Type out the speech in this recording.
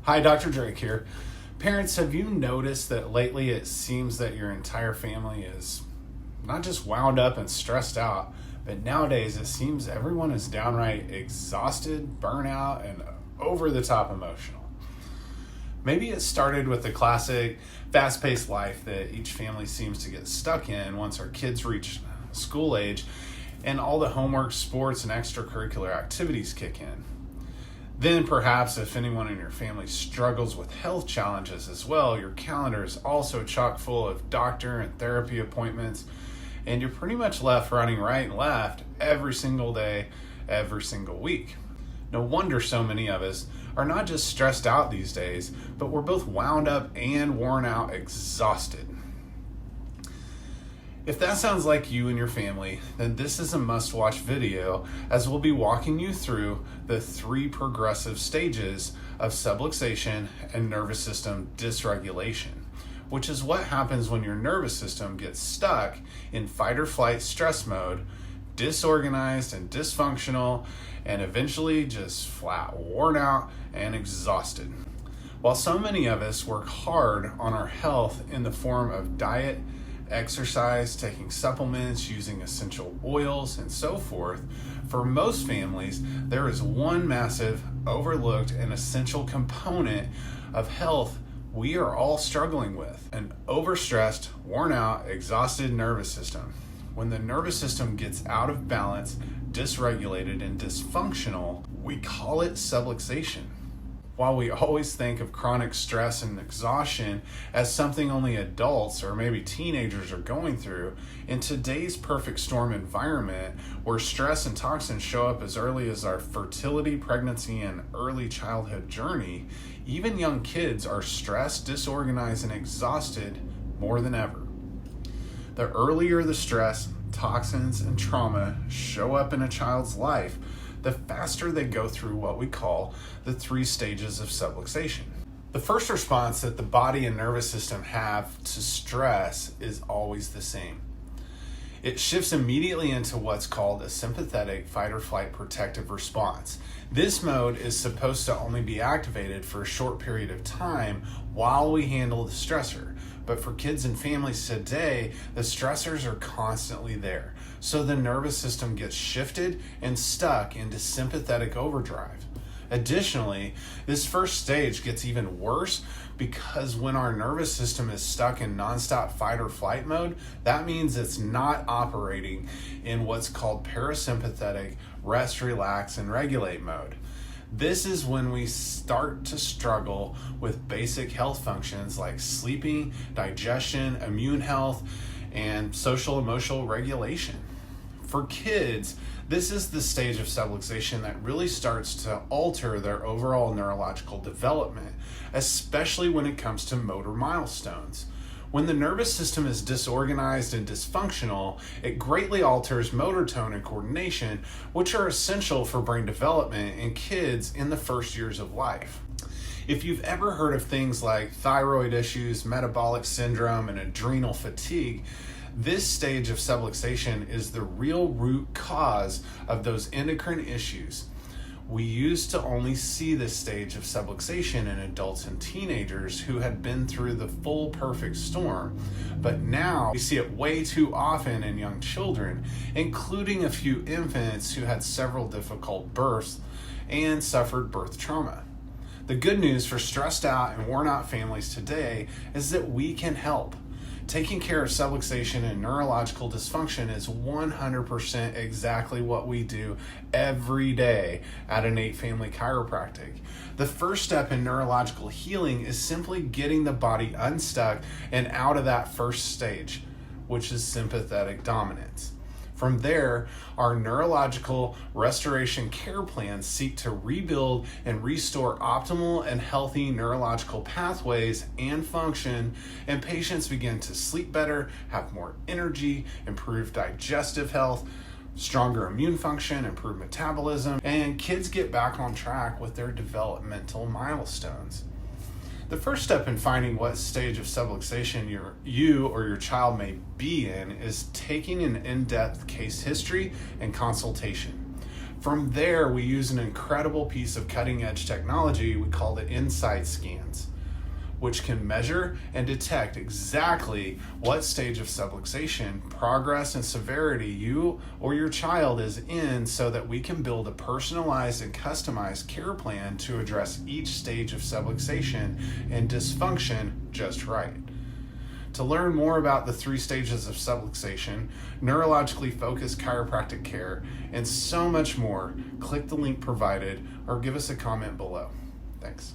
Hi, Dr. Drake here. Parents, have you noticed that lately it seems that your entire family is not just wound up and stressed out, but nowadays it seems everyone is downright exhausted, burnout, and over the top emotional? Maybe it started with the classic fast-paced life that each family seems to get stuck in once our kids reach school age and all the homework, sports, and extracurricular activities kick in. Then perhaps if anyone in your family struggles with health challenges as well, your calendar is also chock full of doctor and therapy appointments, and you're pretty much left running right and left every single day, every single week. No wonder so many of us are not just stressed out these days, but we're both wound up and worn out, exhausted. If that sounds like you and your family, then this is a must-watch video, as we'll be walking you through the 3 progressive stages of subluxation and nervous system dysregulation, which is what happens when your nervous system gets stuck in fight or flight stress mode, disorganized and dysfunctional, and eventually just flat worn out and exhausted. While so many of us work hard on our health in the form of diet, exercise, taking supplements, using essential oils, and so forth, for most families, there is one massive, overlooked, and essential component of health we are all struggling with: an overstressed, worn out, exhausted nervous system. When the nervous system gets out of balance, dysregulated, and dysfunctional, we call it subluxation. While we always think of chronic stress and exhaustion as something only adults or maybe teenagers are going through, in today's perfect storm environment where stress and toxins show up as early as our fertility, pregnancy, and early childhood journey, even young kids are stressed, disorganized, and exhausted more than ever. The earlier the stress, toxins, and trauma show up in a child's life, the faster they go through what we call the 3 stages of subluxation. The first response that the body and nervous system have to stress is always the same. It shifts immediately into what's called a sympathetic fight or flight protective response. This mode is supposed to only be activated for a short period of time while we handle the stressor. But for kids and families today, the stressors are constantly there. So the nervous system gets shifted and stuck into sympathetic overdrive. Additionally, this first stage gets even worse because when our nervous system is stuck in nonstop fight or flight mode, that means it's not operating in what's called parasympathetic rest, relax, and regulate mode. This is when we start to struggle with basic health functions like sleeping, digestion, immune health, and social emotional regulation. For kids, this is the stage of subluxation that really starts to alter their overall neurological development, especially when it comes to motor milestones. When the nervous system is disorganized and dysfunctional, it greatly alters motor tone and coordination, which are essential for brain development in kids in the first years of life. If you've ever heard of things like thyroid issues, metabolic syndrome, and adrenal fatigue, this stage of subluxation is the real root cause of those endocrine issues. We used to only see this stage of subluxation in adults and teenagers who had been through the full perfect storm, but now we see it way too often in young children, including a few infants who had several difficult births and suffered birth trauma. The good news for stressed out and worn out families today is that we can help. Taking care of subluxation and neurological dysfunction is 100% exactly what we do every day at Innate Family Chiropractic. The first step in neurological healing is simply getting the body unstuck and out of that first stage, which is sympathetic dominance. From there, our neurological restoration care plans seek to rebuild and restore optimal and healthy neurological pathways and function, and patients begin to sleep better, have more energy, improve digestive health, stronger immune function, improved metabolism, and kids get back on track with their developmental milestones. The first step in finding what stage of subluxation you or your child may be in is taking an in-depth case history and consultation. From there, we use an incredible piece of cutting-edge technology we call the Insight scans, which can measure and detect exactly what stage of subluxation, progress, and severity you or your child is in, so that we can build a personalized and customized care plan to address each stage of subluxation and dysfunction just right. To learn more about the 3 stages of subluxation, neurologically-focused chiropractic care, and so much more, click the link provided or give us a comment below. Thanks.